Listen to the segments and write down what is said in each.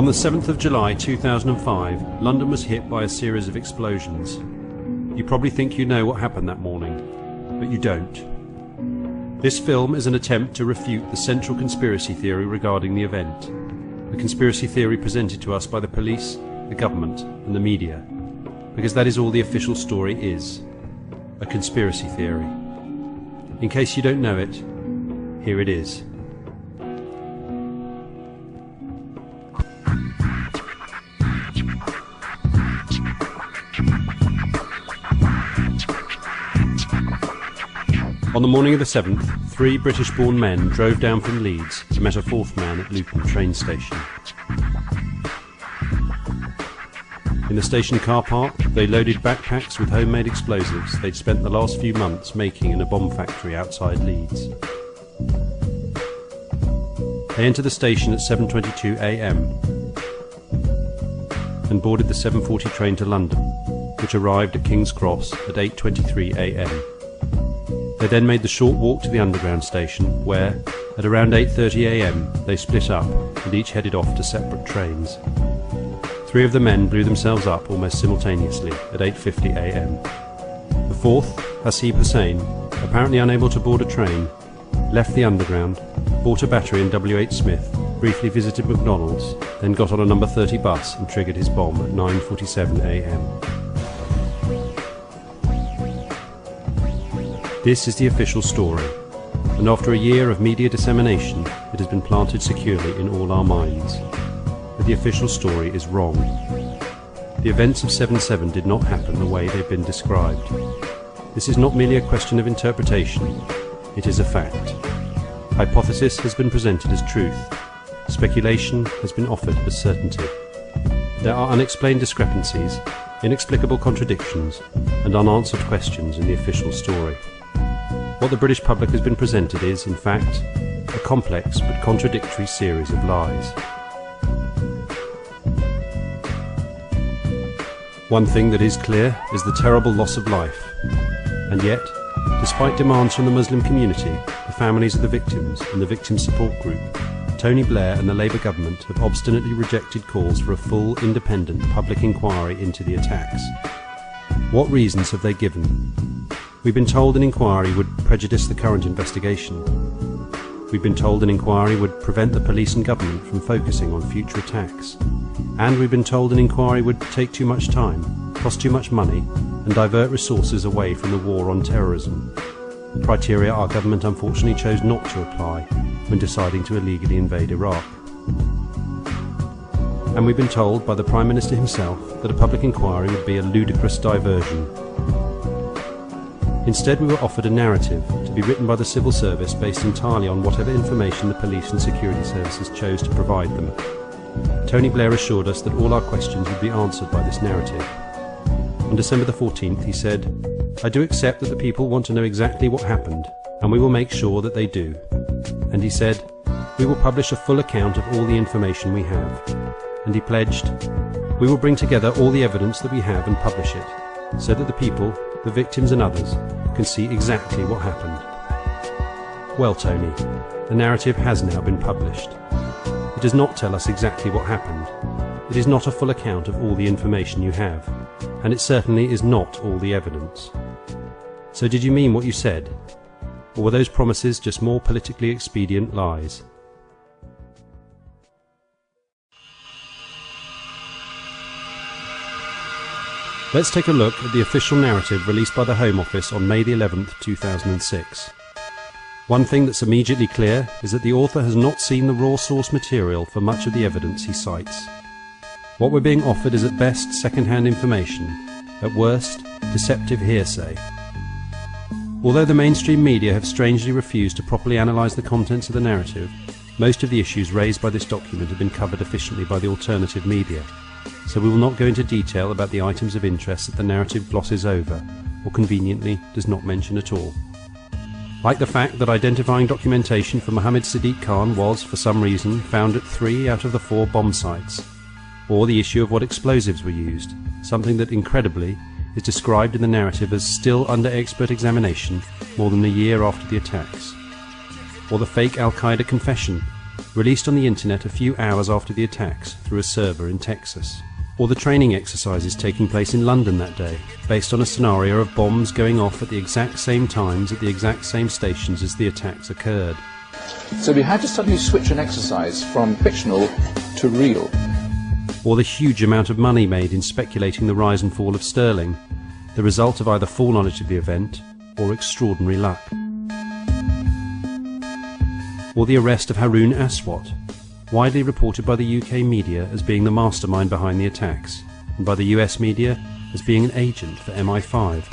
On the 7th of July 2005, London was hit by a series of explosions. You probably think you know what happened that morning, but you don't. This film is an attempt to refute the central conspiracy theory regarding the event, the conspiracy theory presented to us by the police, the government and the media, because that is all the official story is, a conspiracy theory. In case you don't know it, here it is. On the morning of the 7th, 3 British-born men drove down from Leeds and met a 4th man at Luton train station. In the station car park, they loaded backpacks with homemade explosives they'd spent the last few months making in a bomb factory outside Leeds. They entered the station at 7:22 a.m. and boarded the 7:40 train to London, which arrived at King's Cross at 8:23 a.m. They then made the short walk to the underground station, where, at around 8:30 a.m, they split up and each headed off to separate trains. 3 of the men blew themselves up almost simultaneously at 8:50 a.m. The 4th, Hasib Hussain, apparently unable to board a train, left the underground, bought a battery in W.H. Smith, briefly visited McDonald's, then got on a number 30 bus and triggered his bomb at 9:47 a.m. This is the official story, and after a year of media dissemination, it has been planted securely in all our minds. But the official story is wrong. The events of 7/7 did not happen the way they've been described. This is not merely a question of interpretation, it is a fact. Hypothesis has been presented as truth. Speculation has been offered as certainty. There are unexplained discrepancies, inexplicable contradictions, and unanswered questions in the official story. What the British public has been presented is, in fact, a complex but contradictory series of lies. One thing that is clear is the terrible loss of life, and yet, despite demands from the Muslim community, the families of the victims and the victim support group, Tony Blair and the Labour government have obstinately rejected calls for a full, independent public inquiry into the attacks. What reasons have they given? We've been told an inquiry would prejudice the current investigation. We've been told an inquiry would prevent the police and government from focusing on future attacks. And we've been told an inquiry would take too much time, cost too much money, and divert resources away from the war on terrorism. Criteria our government unfortunately chose not to apply when deciding to illegally invade Iraq. And we've been told by the Prime Minister himself that a public inquiry would be a ludicrous diversion. Instead, we were offered a narrative to be written by the civil service based entirely on whatever information the police and security services chose to provide them. Tony Blair assured us that all our questions would be answered by this narrative. On December the 14th, he said, "I do accept that the people want to know exactly what happened, and we will make sure that they do." And he said, "We will publish a full account of all the information we have." And he pledged, "We will bring together all the evidence that we have and publish it, so that the people, the victims and others, can see exactly what happened." Well, Tony, the narrative has now been published. It does not tell us exactly what happened. It is not a full account of all the information you have, and it certainly is not all the evidence. So did you mean what you said? Or were those promises just more politically expedient lies? Let's take a look at the official narrative released by the Home Office on May the 11th, 2006. One thing that's immediately clear is that the author has not seen the raw source material for much of the evidence he cites. What we're being offered is at best second-hand information, at worst deceptive hearsay. Although the mainstream media have strangely refused to properly analyse the contents of the narrative, most of the issues raised by this document have been covered efficiently by the alternative media, so we will not go into detail about the items of interest that the narrative glosses over, or conveniently does not mention at all. Like the fact that identifying documentation for Mohammed Sadiq Khan was, for some reason, found at 3 out of the 4 bomb sites, or the issue of what explosives were used, something that, incredibly, is described in the narrative as still under expert examination more than a year after the attacks, or the fake Al-Qaeda confession released on the internet a few hours after the attacks through a server in Texas. Or the training exercises taking place in London that day, based on a scenario of bombs going off at the exact same times at the exact same stations as the attacks occurred. So we had to suddenly switch an exercise from fictional to real. Or the huge amount of money made in speculating the rise and fall of sterling, the result of either full knowledge of the event or extraordinary luck. Or the arrest of Haroon Aswat, widely reported by the UK media as being the mastermind behind the attacks, and by the US media as being an agent for MI5.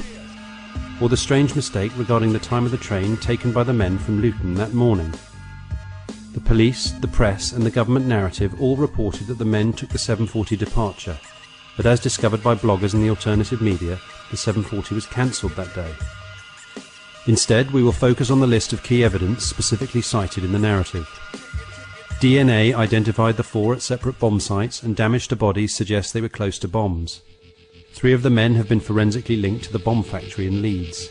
Or the strange mistake regarding the time of the train taken by the men from Luton that morning. The police, the press and the government narrative all reported that the men took the 7:40 departure, but as discovered by bloggers and the alternative media, the 7:40 was cancelled that day. Instead, we will focus on the list of key evidence specifically cited in the narrative. DNA identified the 4 at separate bomb sites, and damage to bodies suggests they were close to bombs. 3 of the men have been forensically linked to the bomb factory in Leeds.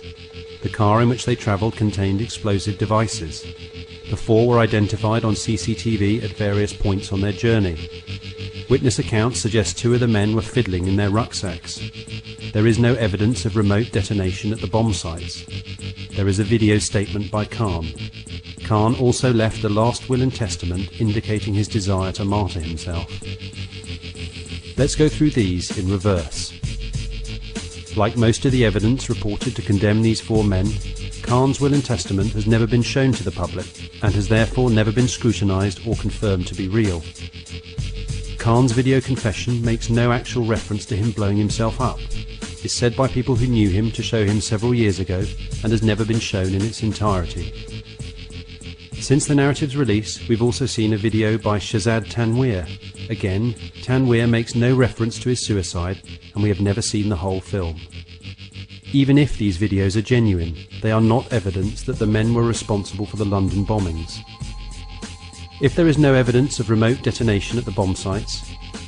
The car in which they travelled contained explosive devices. The 4 were identified on CCTV at various points on their journey. Witness accounts suggest 2 of the men were fiddling in their rucksacks. There is no evidence of remote detonation at the bomb sites. There is a video statement by Khan. Khan also left a last will and testament indicating his desire to martyr himself. Let's go through these in reverse. Like most of the evidence reported to condemn these 4 men, Khan's will and testament has never been shown to the public and has therefore never been scrutinised or confirmed to be real. Khan's video confession makes no actual reference to him blowing himself up. It's said by people who knew him to show him several years ago and has never been shown in its entirety. Since the narrative's release, we've also seen a video by Shahzad Tanweer. Again, Tanweer makes no reference to his suicide, and we have never seen the whole film. Even if these videos are genuine, they are not evidence that the men were responsible for the London bombings. If there is no evidence of remote detonation at the bomb sites,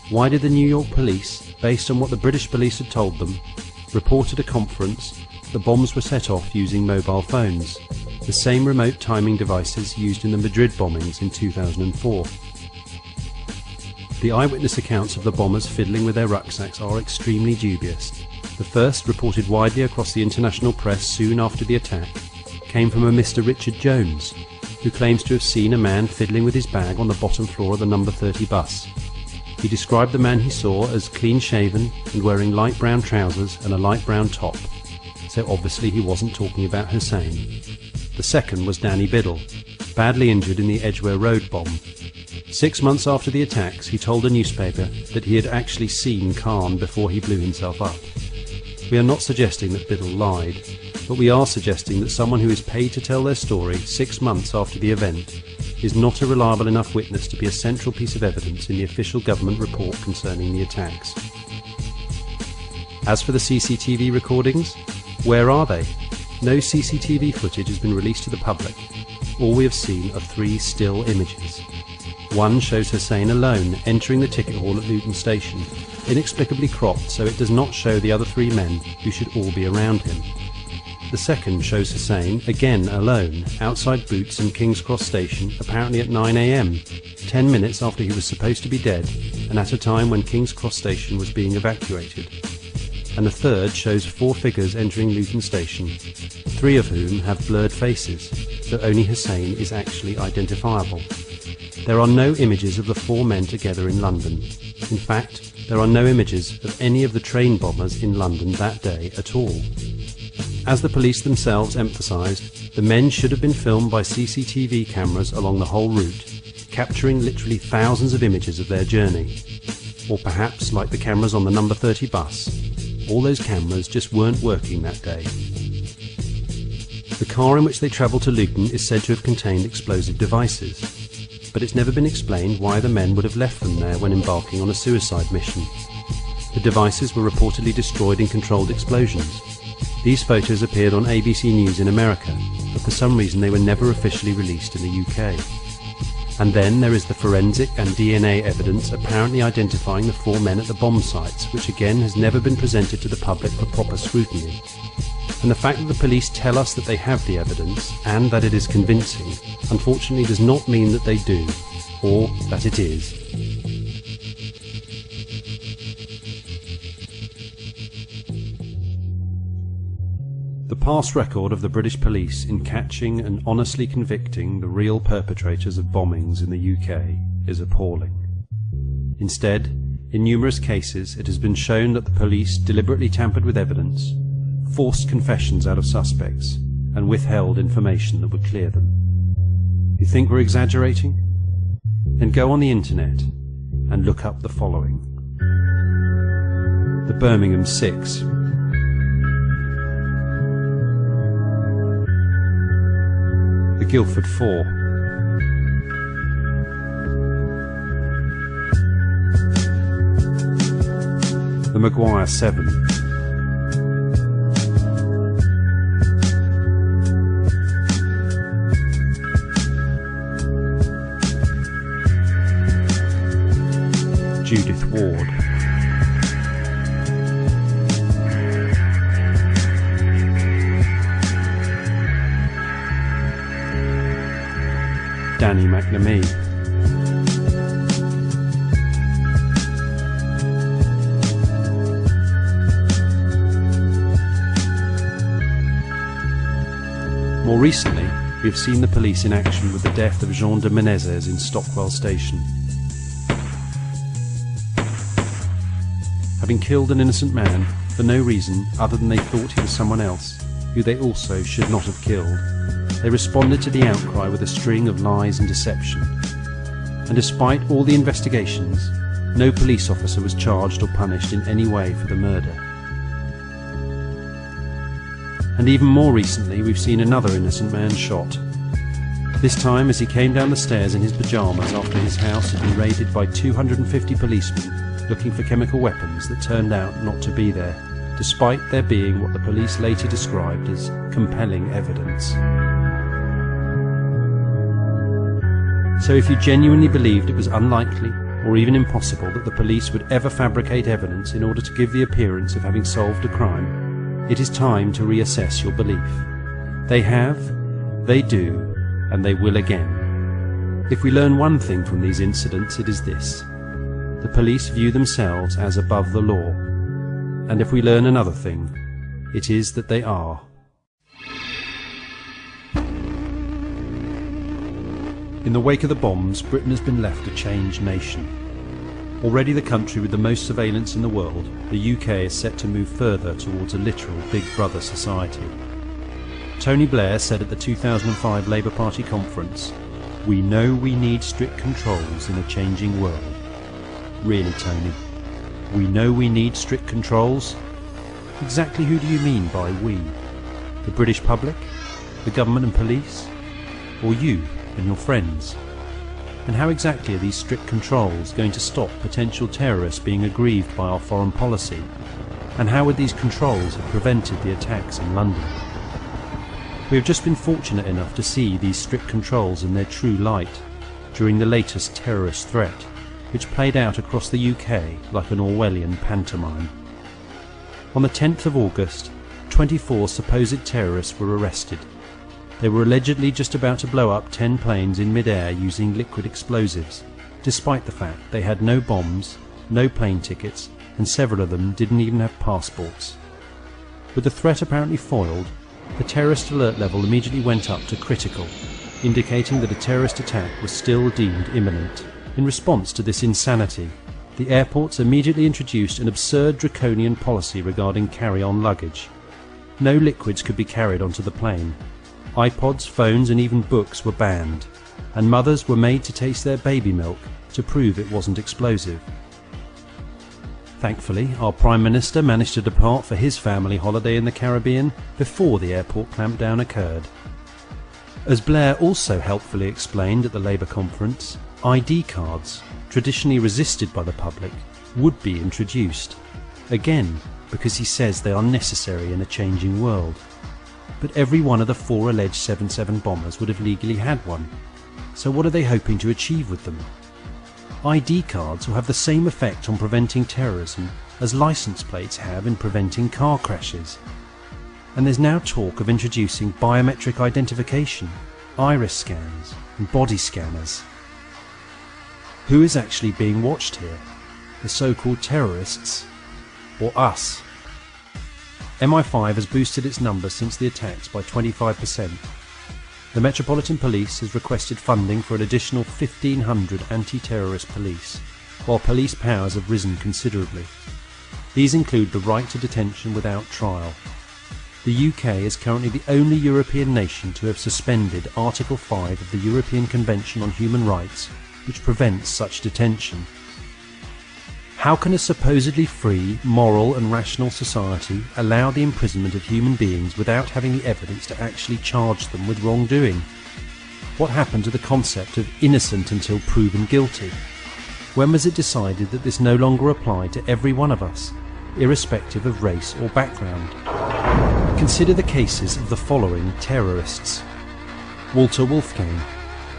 why did the New York police, based on what the British police had told them, report at a conference that the bombs were set off using mobile phones, the same remote timing devices used in the Madrid bombings in 2004? The eyewitness accounts of the bombers fiddling with their rucksacks are extremely dubious. The first, reported widely across the international press soon after the attack, came from a Mr. Richard Jones, who claims to have seen a man fiddling with his bag on the bottom floor of the number 30 bus. He described the man he saw as clean-shaven and wearing light brown trousers and a light brown top, so obviously he wasn't talking about Hussein. The second was Danny Biddle, badly injured in the Edgware Road bomb. 6 months after the attacks, he told a newspaper that he had actually seen Khan before he blew himself up. We are not suggesting that Biddle lied, but we are suggesting that someone who is paid to tell their story 6 months after the event is not a reliable enough witness to be a central piece of evidence in the official government report concerning the attacks. As for the CCTV recordings, where are they? No CCTV footage has been released to the public. All we have seen are 3 still images. One shows Hussein alone entering the ticket hall at Luton Station, inexplicably cropped so it does not show the other 3 men who should all be around him. The second shows Hussein, again alone, outside Boots and King's Cross Station, apparently at 9 AM, 10 minutes after he was supposed to be dead, and at a time when King's Cross Station was being evacuated. And the third shows 4 figures entering Luton Station, 3 of whom have blurred faces, so only Hussein is actually identifiable. There are no images of the 4 men together in London. In fact, there are no images of any of the train bombers in London that day at all. As the police themselves emphasised, the men should have been filmed by CCTV cameras along the whole route, capturing literally thousands of images of their journey. Or perhaps, like the cameras on the number 30 bus, all those cameras just weren't working that day. The car in which they travelled to Luton is said to have contained explosive devices, but it's never been explained why the men would have left them there when embarking on a suicide mission. The devices were reportedly destroyed in controlled explosions. These photos appeared on ABC News in America, but for some reason they were never officially released in the UK. And then there is the forensic and DNA evidence apparently identifying the 4 men at the bomb sites, which again has never been presented to the public for proper scrutiny. And the fact that the police tell us that they have the evidence, and that it is convincing, unfortunately does not mean that they do, or that it is. The past record of the British police in catching and honestly convicting the real perpetrators of bombings in the UK is appalling. Instead, in numerous cases it has been shown that the police deliberately tampered with evidence, forced confessions out of suspects, and withheld information that would clear them. You think we're exaggerating? Then go on the internet and look up the following. The Birmingham 6, the Guildford 4, the Maguire 7, Judith Ward, Danny McNamee, More recently, we have seen the police in action with the death of Jean de Menezes in Stockwell Station. Having killed an innocent man for no reason other than they thought he was someone else, who they also should not have killed, they responded to the outcry with a string of lies and deception. And despite all the investigations, no police officer was charged or punished in any way for the murder. And even more recently, we've seen another innocent man shot. This time as he came down the stairs in his pyjamas after his house had been raided by 250 policemen looking for chemical weapons that turned out not to be there, despite there being what the police later described as compelling evidence. So if you genuinely believed it was unlikely or even impossible that the police would ever fabricate evidence in order to give the appearance of having solved a crime, it is time to reassess your belief. They have, they do, and they will again. If we learn one thing from these incidents, it is this: the police view themselves as above the law. And if we learn another thing, it is that they are. In the wake of the bombs, Britain has been left a changed nation. Already the country with the most surveillance in the world, the UK is set to move further towards a literal Big Brother society. Tony Blair said at the 2005 Labour Party conference, "We know we need strict controls in a changing world." Really, Tony? We know we need strict controls? Exactly who do you mean by we? The British public? The government and police? Or you and your friends? And how exactly are these strict controls going to stop potential terrorists being aggrieved by our foreign policy? And how would these controls have prevented the attacks in London? We have just been fortunate enough to see these strict controls in their true light during the latest terrorist threat, which played out across the UK like an Orwellian pantomime. On the 10th of August, 24 supposed terrorists were arrested. They were allegedly just about to blow up 10 planes in mid-air using liquid explosives, despite the fact they had no bombs, no plane tickets, and several of them didn't even have passports. With the threat apparently foiled, the terrorist alert level immediately went up to critical, indicating that a terrorist attack was still deemed imminent. In response to this insanity, the airports immediately introduced an absurd draconian policy regarding carry-on luggage. No liquids could be carried onto the plane. iPods, phones and even books were banned, and mothers were made to taste their baby milk to prove it wasn't explosive. Thankfully, our Prime Minister managed to depart for his family holiday in the Caribbean before the airport clampdown occurred. As Blair also helpfully explained at the Labour conference, ID cards, traditionally resisted by the public, would be introduced, again because he says they are necessary in a changing world. But every one of the 4 alleged 7/7 bombers would have legally had one. So what are they hoping to achieve with them? ID cards will have the same effect on preventing terrorism as license plates have in preventing car crashes. And there's now talk of introducing biometric identification, iris scans and body scanners. Who is actually being watched here? The so-called terrorists, or us? MI5 has boosted its numbers since the attacks by 25%. The Metropolitan Police has requested funding for an additional 1,500 anti-terrorist police, while police powers have risen considerably. These include the right to detention without trial. The UK is currently the only European nation to have suspended Article 5 of the European Convention on Human Rights, which prevents such detention. How can a supposedly free, moral and rational society allow the imprisonment of human beings without having the evidence to actually charge them with wrongdoing? What happened to the concept of innocent until proven guilty? When was it decided that this no longer applied to every one of us, irrespective of race or background? Consider the cases of the following terrorists. Walter Wolfgang,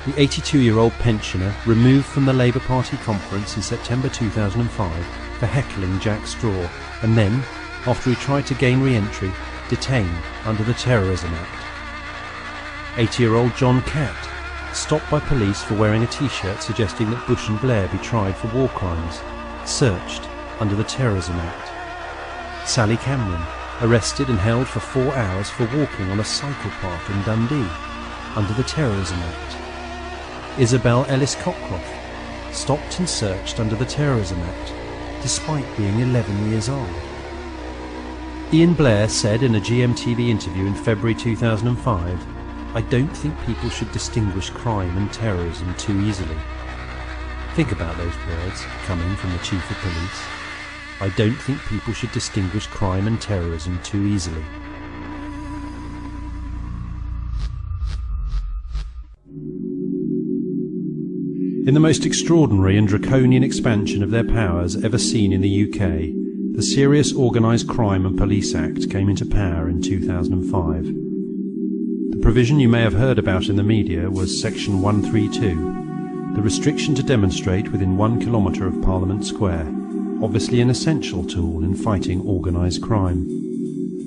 the 82-year-old pensioner removed from the Labour Party conference in September 2005 for heckling Jack Straw, and then, after he tried to gain re-entry, detained under the Terrorism Act. 80-year-old John Catt, stopped by police for wearing a t-shirt suggesting that Bush and Blair be tried for war crimes, searched under the Terrorism Act. Sally Cameron, arrested and held for 4 hours for walking on a cycle path in Dundee, under the Terrorism Act. Isabel Ellis Cockcroft, stopped and searched under the Terrorism Act, despite being 11 years old. Ian Blair said in a GMTV interview in February 2005, "I don't think people should distinguish crime and terrorism too easily." Think about those words coming from the Chief of Police. I don't think people should distinguish crime and terrorism too easily. In the most extraordinary and draconian expansion of their powers ever seen in the UK, the Serious Organised Crime and Police Act came into power in 2005. The provision you may have heard about in the media was Section 132, the restriction to demonstrate within 1 kilometre of Parliament Square, obviously an essential tool in fighting organised crime.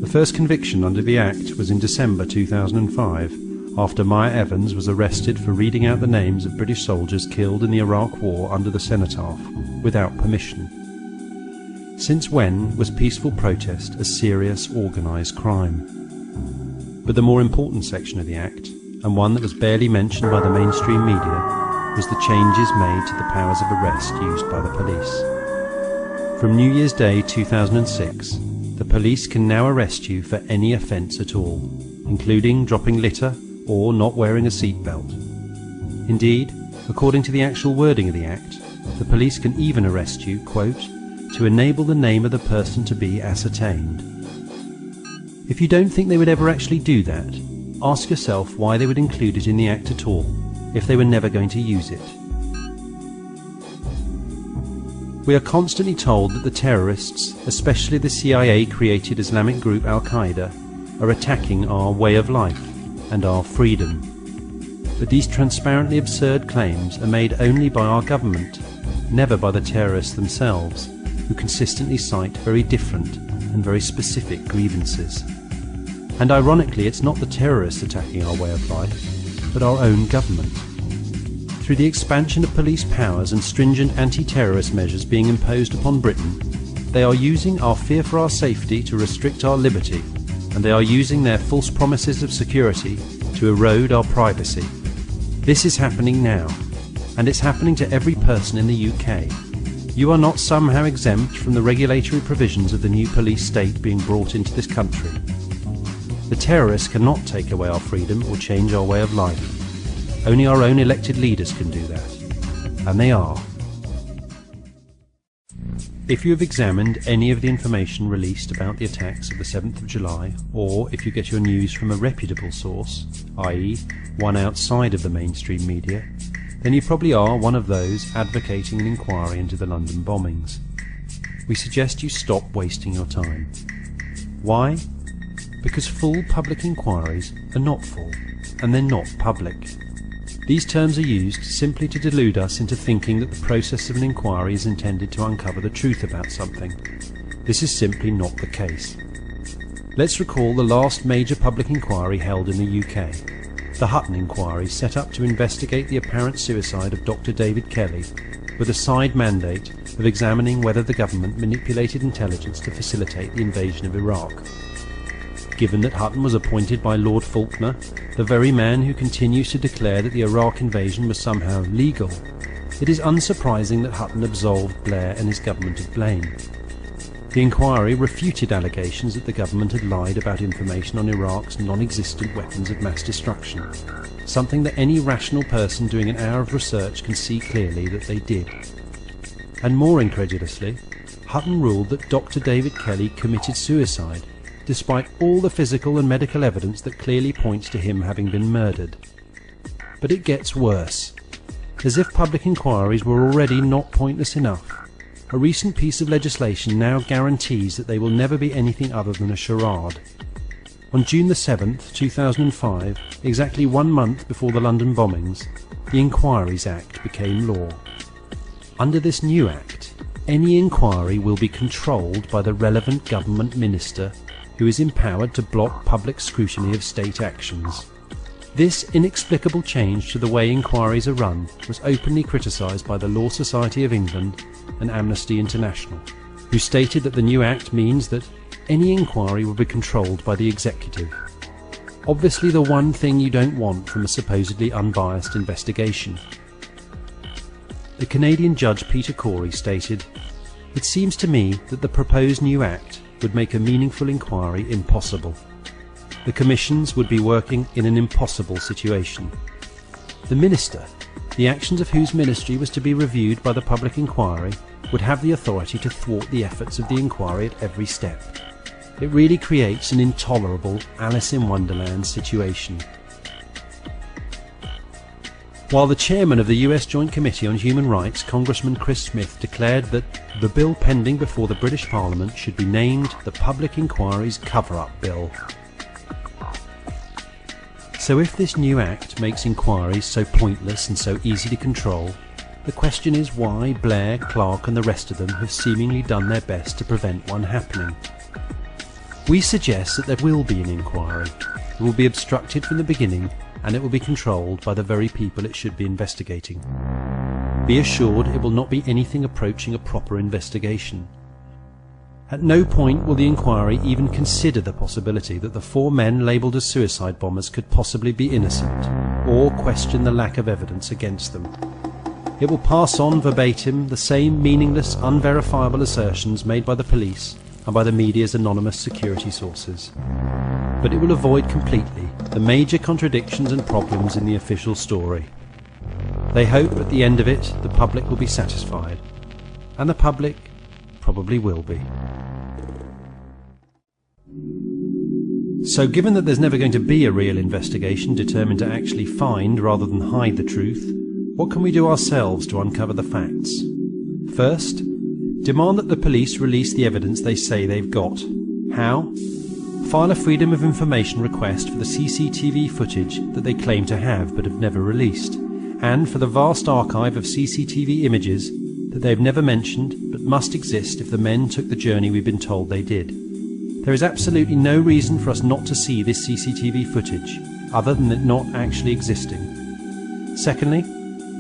The first conviction under the Act was in December 2005, after Maya Evans was arrested for reading out the names of British soldiers killed in the Iraq War under the cenotaph, without permission. Since when was peaceful protest a serious organised crime? But the more important section of the Act, and one that was barely mentioned by the mainstream media, was the changes made to the powers of arrest used by the police. From New Year's Day 2006, the police can now arrest you for any offence at all, including dropping litter or not wearing a seatbelt. Indeed, according to the actual wording of the Act, the police can even arrest you, quote, to enable the name of the person to be ascertained. If you don't think they would ever actually do that, ask yourself why they would include it in the Act at all, if they were never going to use it. We are constantly told that the terrorists, especially the CIA-created Islamic group Al-Qaeda, are attacking our way of life and our freedom. But these transparently absurd claims are made only by our government, never by the terrorists themselves, who consistently cite very different and very specific grievances. And ironically, it's not the terrorists attacking our way of life, but our own government. Through the expansion of police powers and stringent anti-terrorist measures being imposed upon Britain, they are using our fear for our safety to restrict our liberty, and they are using their false promises of security to erode our privacy. This is happening now, and it's happening to every person in the UK. You are not somehow exempt from the regulatory provisions of the new police state being brought into this country. The terrorists cannot take away our freedom or change our way of life. Only our own elected leaders can do that, and they are. If you have examined any of the information released about the attacks of the 7th of July, or if you get your news from a reputable source, i.e. one outside of the mainstream media, then you probably are one of those advocating an inquiry into the London bombings. We suggest you stop wasting your time. Why? Because full public inquiries are not full, and they're not public. These terms are used simply to delude us into thinking that the process of an inquiry is intended to uncover the truth about something. This is simply not the case. Let's recall the last major public inquiry held in the UK, the Hutton inquiry, set up to investigate the apparent suicide of Dr. David Kelly, with a side mandate of examining whether the government manipulated intelligence to facilitate the invasion of Iraq. Given that Hutton was appointed by Lord Faulkner, the very man who continues to declare that the Iraq invasion was somehow legal, it is unsurprising that Hutton absolved Blair and his government of blame. The inquiry refuted allegations that the government had lied about information on Iraq's non-existent weapons of mass destruction, something that any rational person doing an hour of research can see clearly that they did. And more incredulously, Hutton ruled that Dr. David Kelly committed suicide, despite all the physical and medical evidence that clearly points to him having been murdered. But it gets worse. As if public inquiries were already not pointless enough, a recent piece of legislation now guarantees that they will never be anything other than a charade. On June the 7th, 2005, exactly 1 month before the London bombings, the Inquiries Act became law. Under this new act, any inquiry will be controlled by the relevant government minister, who is empowered to block public scrutiny of state actions. This inexplicable change to the way inquiries are run was openly criticised by the Law Society of England and Amnesty International, who stated that the new act means that any inquiry will be controlled by the executive. Obviously the one thing you don't want from a supposedly unbiased investigation. The Canadian judge Peter Corey stated, "It seems to me that the proposed new act would make a meaningful inquiry impossible. The commissions would be working in an impossible situation. The minister, the actions of whose ministry was to be reviewed by the public inquiry, would have the authority to thwart the efforts of the inquiry at every step. It really creates an intolerable Alice in Wonderland situation." While the chairman of the US Joint Committee on Human Rights, Congressman Chris Smith, declared that the bill pending before the British Parliament should be named the Public Inquiries Cover-Up Bill. So if this new act makes inquiries so pointless and so easy to control, the question is why Blair, Clark and the rest of them have seemingly done their best to prevent one happening. We suggest that there will be an inquiry. It will be obstructed from the beginning, and it will be controlled by the very people it should be investigating. Be assured it will not be anything approaching a proper investigation. At no point will the inquiry even consider the possibility that the 4 men labelled as suicide bombers could possibly be innocent, or question the lack of evidence against them. It will pass on verbatim the same meaningless, unverifiable assertions made by the police and by the media's anonymous security sources. But it will avoid completely the major contradictions and problems in the official story. They hope at the end of it the public will be satisfied, and the public probably will be. So given that there's never going to be a real investigation determined to actually find rather than hide the truth, what can we do ourselves to uncover the facts? First, demand that the police release the evidence they say they've got. How? File a Freedom of Information request for the CCTV footage that they claim to have but have never released, and for the vast archive of CCTV images that they've never mentioned but must exist if the men took the journey we've been told they did. There is absolutely no reason for us not to see this CCTV footage, other than it not actually existing. Secondly,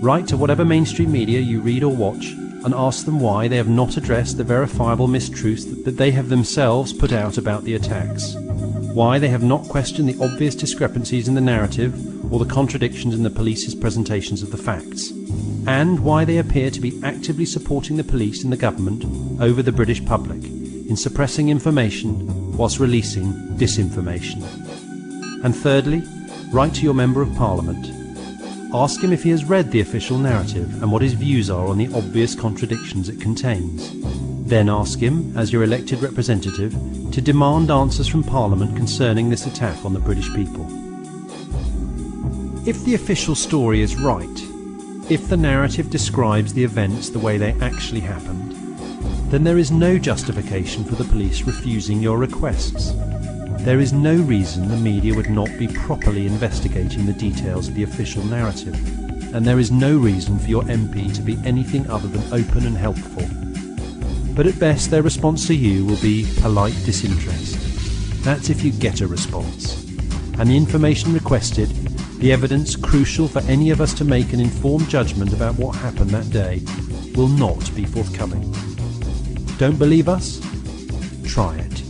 write to whatever mainstream media you read or watch and ask them why they have not addressed the verifiable mistruths that they have themselves put out about the attacks, why they have not questioned the obvious discrepancies in the narrative or the contradictions in the police's presentations of the facts, and why they appear to be actively supporting the police and the government over the British public in suppressing information whilst releasing disinformation. And thirdly, write to your Member of Parliament. Ask him if he has read the official narrative and what his views are on the obvious contradictions it contains. Then ask him, as your elected representative, to demand answers from Parliament concerning this attack on the British people. If the official story is right, if the narrative describes the events the way they actually happened, then there is no justification for the police refusing your requests. There is no reason the media would not be properly investigating the details of the official narrative, and there is no reason for your MP to be anything other than open and helpful. But at best their response to you will be polite disinterest. That's if you get a response. And the information requested, the evidence crucial for any of us to make an informed judgment about what happened that day, will not be forthcoming. Don't believe us? Try it.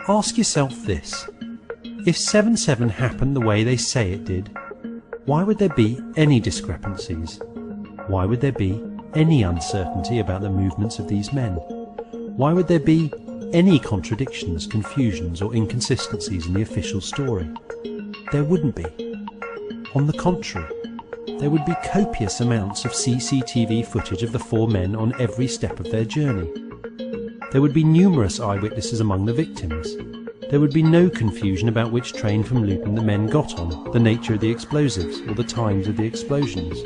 Ask yourself this: if 7/7 happened the way they say it did, why would there be any discrepancies? Why would there be any uncertainty about the movements of these men? Why would there be any contradictions, confusions or inconsistencies in the official story? There wouldn't be. On the contrary, there would be copious amounts of CCTV footage of the four men on every step of their journey. There would be numerous eyewitnesses among the victims. There would be no confusion about which train from Luton the men got on, the nature of the explosives, or the times of the explosions.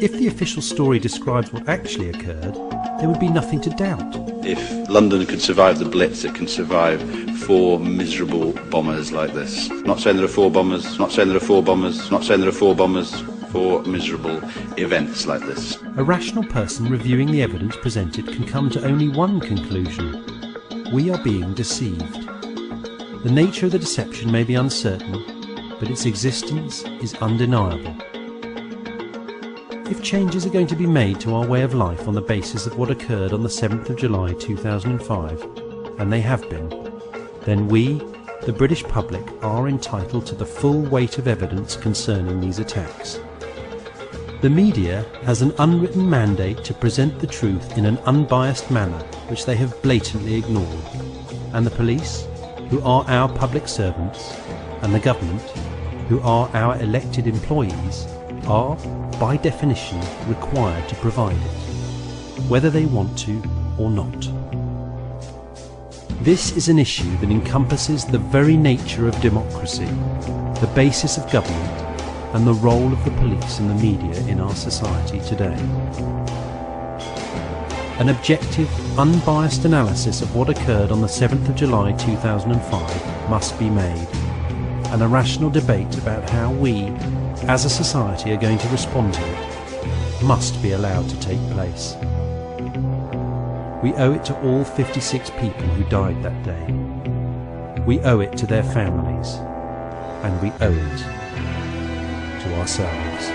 If the official story describes what actually occurred, there would be nothing to doubt. If London could survive the Blitz, it can survive four miserable bombers like this. Not saying there are four bombers, not saying there are four bombers, not saying there are four bombers, four miserable events like this. A rational person reviewing the evidence presented can come to only one conclusion: we are being deceived. The nature of the deception may be uncertain, but its existence is undeniable. If changes are going to be made to our way of life on the basis of what occurred on the 7th of July 2005, and they have been, then we, the British public, are entitled to the full weight of evidence concerning these attacks. The media has an unwritten mandate to present the truth in an unbiased manner, which they have blatantly ignored. And the police, who are our public servants, and the government, who are our elected employees, are, by definition, required to provide it, whether they want to or not. This is an issue that encompasses the very nature of democracy, the basis of government, and the role of the police and the media in our society today. An objective, unbiased analysis of what occurred on the 7th of July 2005 must be made, and a rational debate about how we, as a society, are going to respond to it must be allowed to take place. We owe it to all 56 people who died that day. We owe it to their families, and we owe it to ourselves.